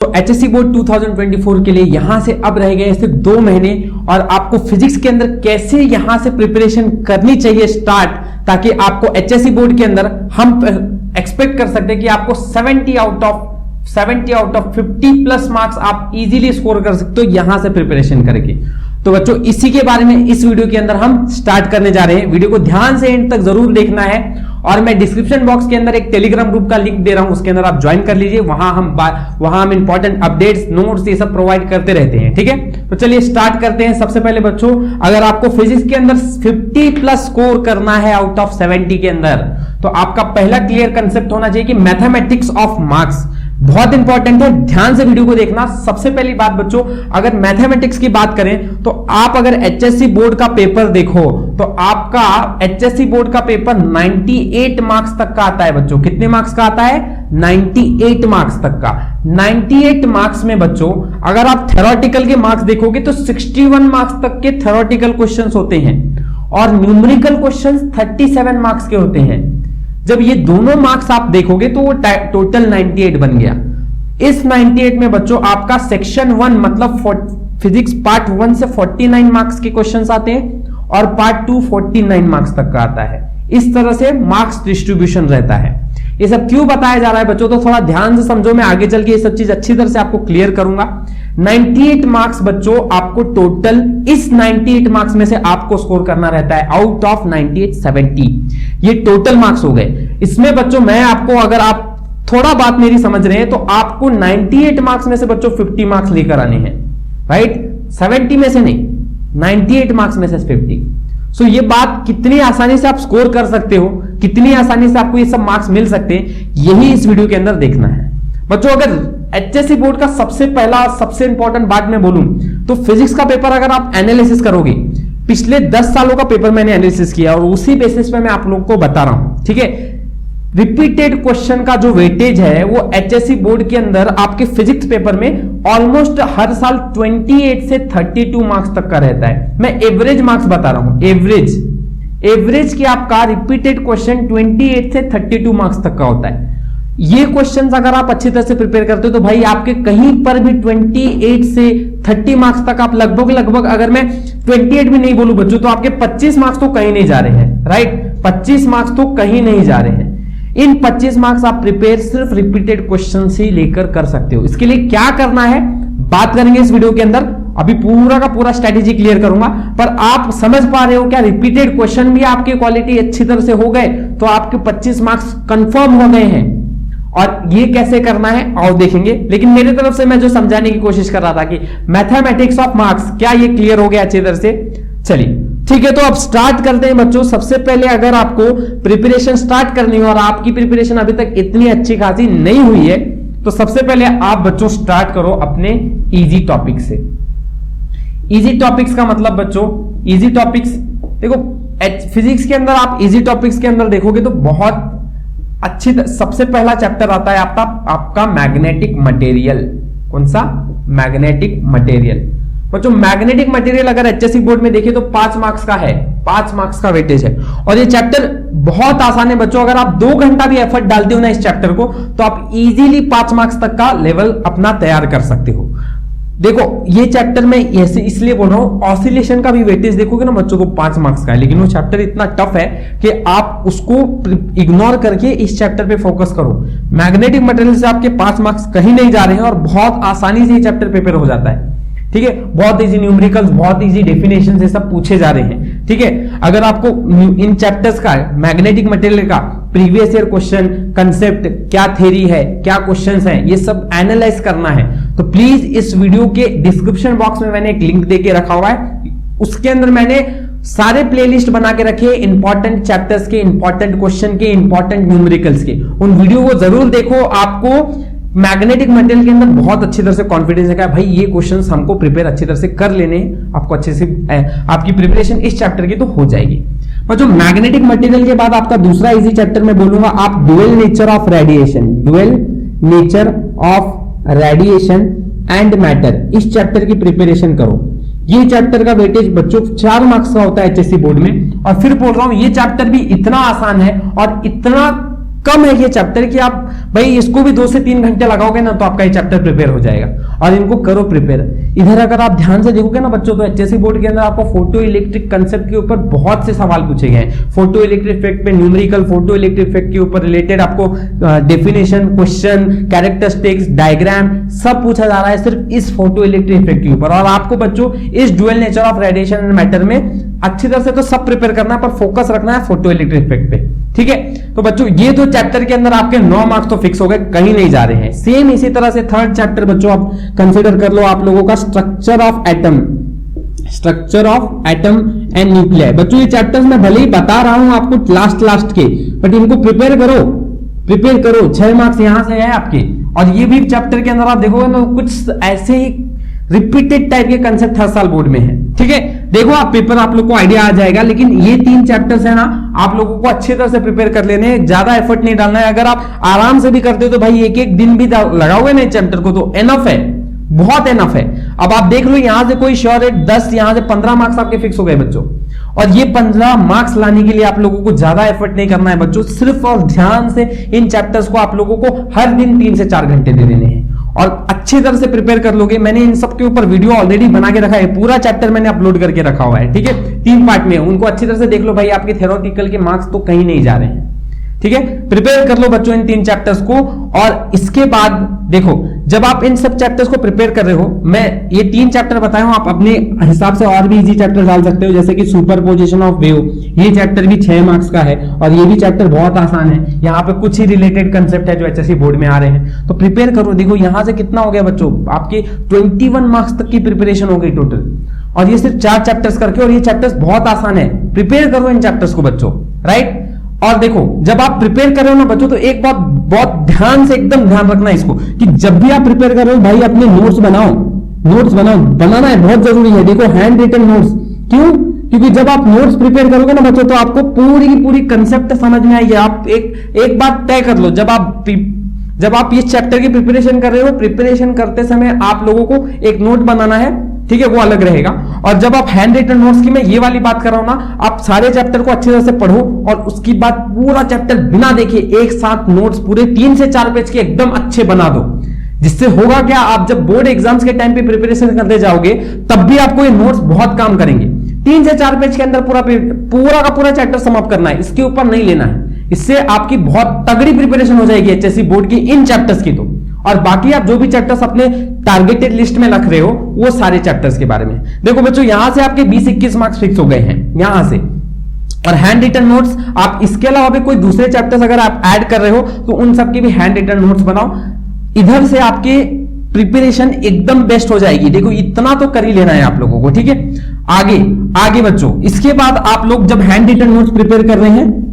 तो HSC board 2024 के लिए यहां से अब रह गए सिर्फ 2 महीने और आपको फिजिक्स के अंदर कैसे यहां से प्रिपरेशन करनी चाहिए स्टार्ट, ताकि आपको एचएससी बोर्ड के अंदर हम एक्सपेक्ट कर सकते हैं कि आपको 70 आउट ऑफ 50 प्लस मार्क्स आप इजीली स्कोर कर सकते हो यहां से प्रिपरेशन करके। तो बच्चों इसी के बारे में इस वीडियो के अंदर हम स्टार्ट करने जा रहे हैं। वीडियो को ध्यान से एंड तक जरूर देखना है और मैं डिस्क्रिप्शन बॉक्स के अंदर एक टेलीग्राम ग्रुप का लिंक दे रहा हूं, उसके अंदर आप ज्वाइन कर लीजिए। वहां हम इंपॉर्टेंट अपडेट्स, नोट्स ये सब प्रोवाइड करते रहते हैं। ठीक है, तो चलिए स्टार्ट करते हैं। सबसे पहले बच्चों, अगर आपको फिजिक्स के अंदर 50 प्लस स्कोर करना है आउट ऑफ 70 के अंदर, तो आपका पहला क्लियर कंसेप्ट होना चाहिए कि मैथमेटिक्स ऑफ मार्क्स बहुत इंपॉर्टेंट है। ध्यान से वीडियो को देखना। सबसे पहली बात बच्चों, अगर मैथमेटिक्स की बात करें तो आप अगर एचएससी बोर्ड का पेपर देखो तो आपका एचएससी बोर्ड का पेपर 98 मार्क्स तक का आता है बच्चों। कितने मार्क्स का आता है? 98 मार्क्स तक का। 98 मार्क्स में बच्चों अगर आप थ्योरेटिकल के मार्क्स देखोगे तो 61 मार्क्स तक के थ्योरेटिकल क्वेश्चंस होते हैं और न्यूमेरिकल क्वेश्चंस 37 मार्क्स के होते हैं। जब ये दोनों मार्क्स आप देखोगे तो वो टोटल 98 बन गया। इस 98 में बच्चों आपका सेक्शन 1 मतलब फिजिक्स पार्ट 1 से 49 मार्क्स के क्वेश्चंस आते हैं और पार्ट 2 49 मार्क्स तक का आता है। इस तरह से मार्क्स डिस्ट्रीब्यूशन रहता है। ये सब क्यों बताया जा रहा है बच्चों, तो थोड़ा ध्यान से समझो। मैं आगे चल के ये सब चीज अच्छी तरह से आपको क्लियर करूंगा। 98 मार्क्स बच्चों आपको टोटल, इस 98 मार्क्स में से आपको स्कोर करना रहता है आउट ऑफ 98 70। ये टोटल मार्क्स हो गए। इसमें बच्चों मैं आपको, अगर आप थोड़ा बात मेरी समझ रहे हैं तो आपको 98 मार्क्स में से बच्चों 50 मार्क्स लेकर आने हैं, राइट? 70 में से नहीं, 98 मार्क्स में से 50। सो ये बात कितनी आसानी से आप स्कोर कर सकते हो, कितनी आसानी से आपको ये सब मार्क्स मिल सकते हैं, यही इस वीडियो के अंदर देखना है बच्चों। अगर एचएससी बोर्ड का सबसे इंपॉर्टेंट बात मैं बोलूं तो फिजिक्स का पेपर अगर आप एनालिसिस करोगे, पिछले 10 सालों का पेपर मैंने एनालिसिस किया और उसी बेसिस पे मैं आप लोगों को बता रहा हूं। ठीक है, रिपीटेड क्वेश्चन का जो वेटेज है वो एचएससी बोर्ड के अंदर आपके फिजिक्स पेपर में ऑलमोस्ट हर साल 28 से 32 मार्क्स तक का रहता है। मैं एवरेज मार्क्स बता रहा हूं, एवरेज की आपका रिपीटेड क्वेश्चन 28 से 32 मार्क्स तक का होता है। ये क्वेश्चंस अगर आप अच्छी तरह से प्रिपेयर करते हो तो भाई आपके कहीं पर भी 28 से 30 मार्क्स तक आप लगभग, अगर मैं 28 भी नहीं बोलूं बच्चों तो आपके 25 मार्क्स तो कहीं नहीं जा रहे हैं, राइट? 25 मार्क्स तो कहीं नहीं जा रहे हैं। इन 25 मार्क्स आप प्रिपेयर सिर्फ रिपीटेड क्वेश्चन ही लेकर कर सकते हो। इसके लिए क्या करना है बात करेंगे इस वीडियो के अंदर। अभी पूरा का पूरा स्ट्रेटेजी क्लियर करूंगा, पर आप समझ पा रहे हो क्या? रिपीटेड क्वेश्चन भी आपकी क्वालिटी अच्छी तरह से हो गए तो आपके 25 मार्क्स कंफर्म हो गए हैं। और ये कैसे करना है और देखेंगे, लेकिन मेरी तरफ से मैं जो समझाने की कोशिश कर रहा था कि मैथमेटिक्स ऑफ मार्क्स, क्या ये क्लियर हो गया अच्छी तरह से? चलिए ठीक है, तो अब स्टार्ट करते हैं बच्चों। सबसे पहले अगर आपको प्रिपरेशन स्टार्ट करनी हो और आपकी प्रिपरेशन अभी तक इतनी अच्छी खासी नहीं हुई है तो सबसे पहले आप बच्चों स्टार्ट करो अपने इजी टॉपिक से। इजी टॉपिक्स का मतलब बच्चों, इजी टॉपिक्स देखो फिजिक्स के अंदर आप इजी टॉपिक्स के अंदर देखोगे तो बहुत अच्छी, सबसे पहला चैप्टर आता है आपका मैग्नेटिक मटेरियल। कौन सा? Magnetic material. बच्चों मैग्नेटिक मटेरियल अगर एचएससी बोर्ड में देखिए तो 5 मार्क्स का है, 5 मार्क्स का वेटेज है और ये चैप्टर बहुत आसान है बच्चों। अगर आप 2 घंटा भी एफर्ट डालते हो ना इस चैप्टर को तो आप इजीली 5 मार्क्स तक का लेवल अपना तैयार कर सकते हो। देखो ये चैप्टर में इसलिए बोल रहा हूं, ऑसिलेशन का भी वेटेज देखोगे ना बच्चों तो 5 मार्क्स का है, लेकिन वो चैप्टर इतना टफ है कि आप उसको इग्नोर करके इस चैप्टर पे फोकस करो। मैग्नेटिक मटेरियल से आपके 5 मार्क्स कहीं नहीं जा रहे हैं और बहुत आसानी से ये चैप्टर पेपर हो जाता है। ठीक है, बहुत इजी न्यूमेरिकल्स, बहुत इजी डेफिनेशन से सब पूछे जा रहे हैं। ठीक है, अगर आपको इन चैप्टर्स का मैग्नेटिक मटेरियल का प्रीवियस ईयर क्वेश्चन, कंसेप्ट, क्या थ्योरी है, क्या क्वेश्चंस हैं, ये सब एनालाइज करना है तो प्लीज इस वीडियो के डिस्क्रिप्शन बॉक्स में मैंने एक लिंक देके रखा हुआ है। उसके अंदर मैंने सारे प्लेलिस्ट बना के रखे इंपॉर्टेंट चैप्टर्स के, इंपॉर्टेंट क्वेश्चन के, इंपॉर्टेंट न्यूमेरिकल्स के। उन वीडियो को जरूर देखो। आपको मैग्नेटिक मटेरियल के अंदर बहुत अच्छी तरह से कॉन्फिडेंस है कि भाई ये क्वेश्चंस हमको प्रिपेयर अच्छी तरह से कर लेने, आपको अच्छे से आपकी प्रिपरेशन इस चैप्टर की तो हो जाएगी। पर जो मैग्नेटिक मटेरियल के बाद आपका दूसरा इजी चैप्टर में बोलूंगा, आप dual nature of radiation and matter, इस चैप्टर की प्रिपरेशन करो। ये चैप्टर का वेटेज बच्चों 4 मार्क्स का होता है एचएससी बोर्ड में। और फिर बोल रहा हूं ये चैप्टर भी इतना आसान है और इतना कम है ये चैप्टर कि आप भाई इसको भी 2 से 3 घंटे लगाओगे ना तो आपका ये चैप्टर प्रिपेयर हो जाएगा, और इनको करो प्रिपेयर। इधर अगर आप ध्यान से देखोगे ना बच्चों, तो एचएससी बोर्ड के अंदर आपको फोटो इलेक्ट्रिक कंसेप्ट के ऊपर बहुत से सवाल पूछे गए हैं। फोटो इलेक्ट्रिक इफेक्ट पे न्यूमेरिकल, फोटो इलेक्ट्रिक इफेक्ट के ऊपर रिलेटेड आपको डेफिनेशन, क्वेश्चन, कैरेक्टरिस्टिक्स, डायग्राम सब पूछा जा रहा है सिर्फ इस फोटो इलेक्ट्रिक इफेक्ट के ऊपर। और आपको बच्चों इस dual nature of radiation and matter में अच्छी तरह से तो सब प्रिपेयर करना है, पर फोकस रखना है फोटो इलेक्ट्रिक इफेक्ट पे, ठीक है। तो बच्चों ये तो चैप्टर के अंदर आपके 9 मार्क्स तो फिक्स हो गए, कहीं नहीं जा रहे हैं। सेम इसी तरह से थर्ड चैप्टर बच्चों आप कंसीडर कर लो, आप लोगों का structure of atom, structure of atom and nuclear. बच्चों ये चैप्टर्स मैं भले ही बता रहा हूं आपको लास्ट के, बट इनको प्रिपेयर करो 6 मार्क्स यहां से है आपके। और ये भी चैप्टर के अंदर आप देखोगे ना कुछ ऐसे ही रिपीटेड टाइप के कंसेप्ट हर साल बोर्ड में है, ठीक है। देखो आप पेपर आप लोग को आइडिया आ जाएगा, लेकिन ये 3 चैप्टर्स है ना आप लोगों को अच्छी तरह से प्रिपेयर कर लेने, ज्यादा एफर्ट नहीं डालना है। अगर आप आराम से भी करते हो तो भाई एक दिन भी लगाओगे ना चैप्टर को तो एनफ है, बहुत एनफ है। अब आप देख लो यहां से कोई श्योर है 10, यहां से 15 मार्क्स आपके फिक्स हो गए बच्चों। और ये 15 मार्क्स लाने के लिए आप लोगों को ज्यादा एफर्ट नहीं करना है बच्चों, सिर्फ और ध्यान से इन चैप्टर्स को आप लोगों को हर दिन 3 से 4 घंटे दे देने हैं और अच्छी तरह से प्रिपेयर कर लोगे। मैंने इन सब के ऊपर वीडियो ऑलरेडी बना के रखा है, पूरा चैप्टर मैंने अपलोड करके रखा हुआ है, ठीक है। 3 पार्ट में, उनको अच्छी तरह से देख लो भाई, आपके थ्योरेटिकल के मार्क्स तो कहीं नहीं जा रहे हैं, ठीक है। प्रिपेयर कर लो बच्चों इन 3 चैप्टर्स को। और इसके बाद देखो जब आप इन सब चैप्टर्स को प्रिपेयर कर रहे हो, मैं ये 3 चैप्टर बताया हूं, आप अपने हिसाब से और भी इजी चैप्टर डाल सकते हो, जैसे कि सुपरपोजिशन ऑफ वेव, ये चैप्टर भी 6 मार्क्स का है और ये भी चैप्टर बहुत आसान है। यहाँ पे कुछ ही रिलेटेड कंसेप्ट है जो एचएससी बोर्ड में आ रहे हैं, तो प्रिपेयर करो। देखो यहां से कितना हो गया बच्चों, आपके 21 मार्क्स तक की प्रिपरेशन हो गई टोटल, और ये सिर्फ 4 चैप्टर्स करके, और ये चैप्टर्स बहुत आसान है। प्रिपेयर करो इन चैप्टर्स को बच्चों, राइट। और देखो जब आप प्रिपेयर कर रहे हो ना बच्चों, तो एक बात बहुत ध्यान से एकदम ध्यान रखना इसको, कि जब भी आप प्रिपेयर कर रहे हो भाई अपने नोट्स बनाओ, बनाना है बहुत जरूरी है। देखो हैंड रिटन नोट्स, क्यों? क्योंकि जब आप नोट्स प्रिपेयर करोगे ना बच्चों, तो आपको पूरी की पूरी कंसेप्ट समझ में आएगी। आप एक बात तय कर लो, जब आप इस चैप्टर की प्रिपरेशन कर रहे हो, प्रिपरेशन करते समय आप लोगों को एक नोट बनाना है, ठीक है, वो अलग रहेगा। और जब आप हैंड रिटन नोट्स की मैं ये वाली बात कर रहा हूं ना, आप सारे चैप्टर को अच्छी तरह से पढ़ो और उसकी बाद पूरा चैप्टर बिना देखे एक साथ नोट्स पूरे 3 से 4 पेज के एकदम अच्छे बना दो। जिससे होगा क्या, आप जब बोर्ड एग्जाम्स के टाइम पे प्रिपरेशन करते जाओगे तब भी आपको ये नोट्स बहुत काम करेंगे। 3 से 4 पेज के अंदर पूरा का पूरा चैप्टर समाप्त करना है, इसके ऊपर नहीं लेना है। इससे आपकी बहुत तगड़ी प्रिपरेशन हो जाएगी एचएससी बोर्ड की इन चैप्टर्स की। तो और बाकी आप जो भी चैप्टर्स अपने टारगेटेड लिस्ट में रख रहे हो वो सारे चैप्टर्स के बारे में देखो बच्चों। यहां से आपके 20-21 मार्क्स फिक्स हो गए हैं यहां से। और हैंड रिटन नोट्स आप इसके अलावा भी कोई दूसरे चैप्टर्स अगर आप ऐड कर रहे हो तो उन सबके भी हैंड रिटन नोट्स बनाओ। इधर से आपके प्रिपरेशन एकदम बेस्ट हो जाएगी। देखो इतना तो कर ही लेना है आप लोगों को, ठीक है। आगे बच्चों, इसके बाद आप लोग जब हैंड रिटन नोट्स प्रिपेयर कर रहे हैं,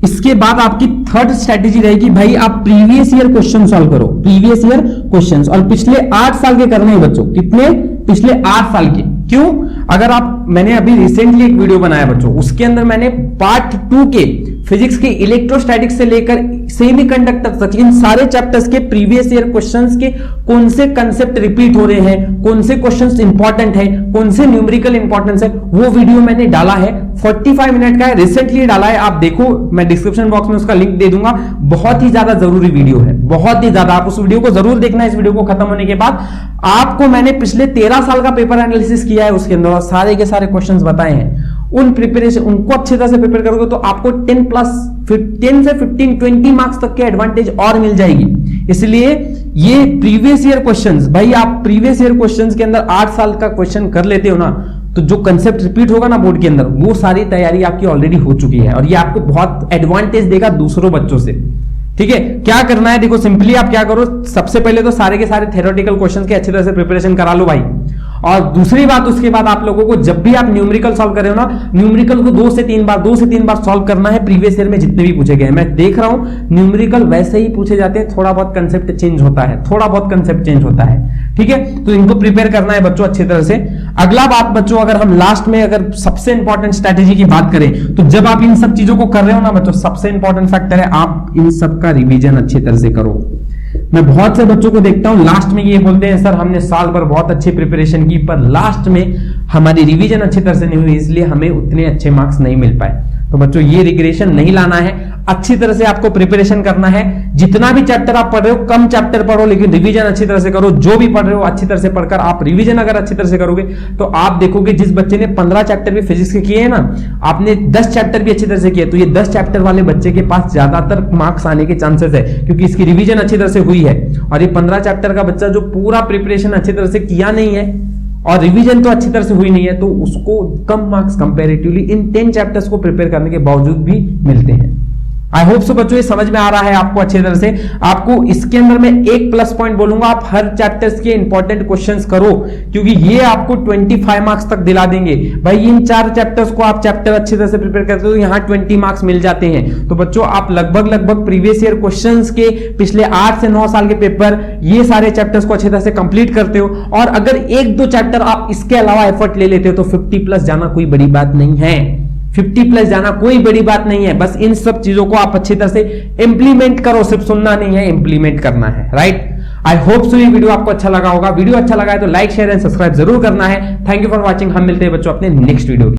इसके बाद आपकी थर्ड स्ट्रेटेजी रहेगी भाई, आप प्रीवियस ईयर क्वेश्चन सॉल्व करो। प्रीवियस ईयर क्वेश्चंस, और पिछले 8 साल के करने हैं बच्चों। कितने? पिछले 8 साल के। क्यों? अगर मैंने अभी रिसेंटली एक वीडियो बनाया बच्चों, उसके अंदर मैंने पार्ट 2 के फिजिक्स के इलेक्ट्रोस्टैटिक्स से लेकर सेमीकंडक्टर तक इन सारे चैप्टर्स के प्रीवियस ईयर क्वेश्चंस के कौन से कंसेप्ट रिपीट हो रहे हैं, कौन से क्वेश्चंस इंपॉर्टेंट है, कौन से न्यूमेरिकल इंपॉर्टेंस है, वो वीडियो मैंने डाला है। 45 मिनट का है, रिसेंटली डाला है। आप देखो, मैं डिस्क्रिप्शन बॉक्स में उसका लिंक दे दूंगा। बहुत ही ज्यादा जरूरी वीडियो है, बहुत ही ज्यादा। आप उस वीडियो को जरूर देखना। इस वीडियो को खत्म होने के बाद आपको मैंने पिछले 13 साल का पेपर एनालिसिस किया है, उसके अंदर सारे के सारे क्वेश्चंस बताए हैं। उन प्रिपरेशन, उनको अच्छी तरह से प्रिपेयर करोगे तो आपको 10 से 15, 20 मार्क्स तक के एडवांटेज और मिल जाएगी। इसलिए ये प्रीवियस ईयर क्वेश्चंस, भाई आप प्रीवियस ईयर क्वेश्चंस के अंदर 8 साल का क्वेश्चन कर लेते हो ना, तो जो कंसेप्ट रिपीट होगा ना बोर्ड के अंदर, वो सारी तैयारी आपकी ऑलरेडी हो चुकी है और ये आपको बहुत एडवांटेज देगा दूसरों बच्चों से। ठीक है, क्या करना है देखो, सिंपली आप क्या करो, सबसे पहले तो सारे के सारे थ्योरेटिकल क्वेश्चंस के अच्छी तरह से प्रिपरेशन करा लो भाई। और दूसरी बात, उसके बाद आप लोगों को जब भी आप न्यूमेरिकल सॉल्व कर रहे हो ना, न्यूमेरिकल को 2 से 3 बार सॉल्व करना है। प्रीवियस ईयर में जितने भी पूछे गए, मैं देख रहा हूं न्यूमेरिकल वैसे ही पूछे जाते हैं, थोड़ा बहुत कंसेप्ट चेंज होता है, ठीक है। तो इनको प्रिपेयर करना है बच्चों अच्छी तरह से। अगला बात बच्चों, अगर हम लास्ट में अगर सबसे इंपॉर्टेंट स्ट्रेटेजी की बात करें, तो जब आप इन सब चीजों को कर रहे हो ना बच्चों, सबसे इंपॉर्टेंट फैक्टर है आप इन सब का रिवीजन अच्छी तरह से करो। मैं बहुत से बच्चों को देखता हूं लास्ट में ये बोलते हैं, सर हमने साल भर बहुत अच्छी प्रिपरेशन की, पर लास्ट में हमारी रिवीजन अच्छी तरह से नहीं हुई, इसलिए हमें उतने अच्छे मार्क्स नहीं मिल पाए। तो बच्चों ये रिग्रेशन नहीं लाना है। अच्छी तरह से आपको प्रिपरेशन करना है। जितना भी चैप्टर आप पढ़ रहे हो, कम चैप्टर पढ़ो लेकिन रिवीजन अच्छी तरह से करो। जो भी पढ़ रहे हो अच्छी तरह से पढ़कर आप रिवीजन अगर अच्छी तरह से करोगे तो आप देखोगे जिस बच्चे ने 15 चैप्टर भी फिजिक्स के किए हैं ना, आपने 10 चैप्टर भी अच्छी तरह से किए, तो ये 10 चैप्टर वाले बच्चे के पास ज्यादातर मार्क्स आने के चांसेस है, क्योंकि इसकी रिवीजन अच्छी तरह से हुई है। और ये 15 चैप्टर का बच्चा जो पूरा प्रिपरेशन अच्छी तरह से किया नहीं है और रिवीजन तो अच्छी तरह से हुई नहीं है, तो उसको कम मार्क्स कंपैरेटिवली इन 10 चैप्टर्स को प्रिपेयर करने के बावजूद भी मिलते हैं। आई होप सो बच्चों ये समझ में आ रहा है आपको अच्छी तरह से। आपको इसके अंदर मैं एक प्लस पॉइंट बोलूंगा, आप हर चैप्टर्स के इंपॉर्टेंट क्वेश्चंस करो, क्योंकि ये आपको 25 मार्क्स तक दिला देंगे। भाई इन 4 चैप्टर्स को आप चैप्टर अच्छी तरह से प्रिपेयर करते हो तो यहाँ 20 मार्क्स मिल जाते हैं। तो बच्चों आप लगभग प्रीवियस ईयर क्वेश्चंस के पिछले 8 से 9 साल के पेपर, ये सारे चैप्टर्स को अच्छी तरह से कंप्लीट करते हो। और अगर 1-2 चैप्टर आप इसके अलावा एफर्ट ले लेते हो तो 50 प्लस जाना कोई बड़ी बात नहीं है। 50 प्लस जाना कोई बड़ी बात नहीं है। बस इन सब चीजों को आप अच्छी तरह से इंप्लीमेंट करो, सिर्फ सुनना नहीं है, इंप्लीमेंट करना है, राइट। आई होप सो ये वीडियो आपको अच्छा लगा होगा। वीडियो अच्छा लगा है तो लाइक शेयर एंड सब्सक्राइब जरूर करना है। Thank you for watching. हम मिलते हैं बच्चों अपने नेक्स्ट वीडियो।